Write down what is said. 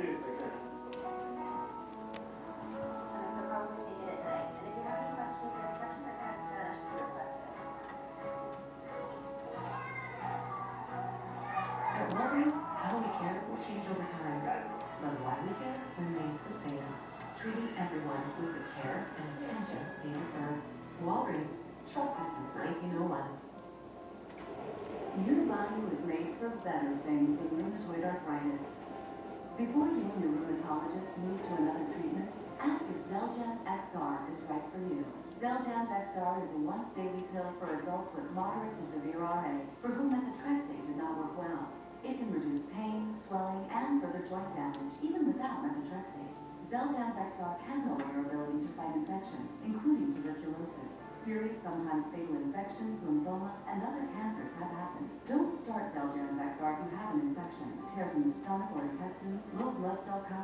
too. Take care. So probably take it at night. And if you have any questions or instructions, I can just request it. At Walgreens, how we care will change over time, but why we care remains the same. Treating everyone with the care and attention they deserve. Walgreens, trusted since 1901. Your body was made for better things than rheumatoid arthritis. Before you and your rheumatologist move to another treatment, ask if Xeljanz XR is right for you. Xeljanz XR is a once-daily pill for adults with moderate to severe RA for whom methotrexate did not work well. It can reduce pain, swelling, and further joint damage, even without methotrexate. Xeljanz XR can lower your ability to fight infections, including tuberculosis. Serious, sometimes fatal infections, lymphoma, and other cancers have happened. Don't start Xeljanz XR if you have an infection, tears in the stomach or intestines, low blood cell count,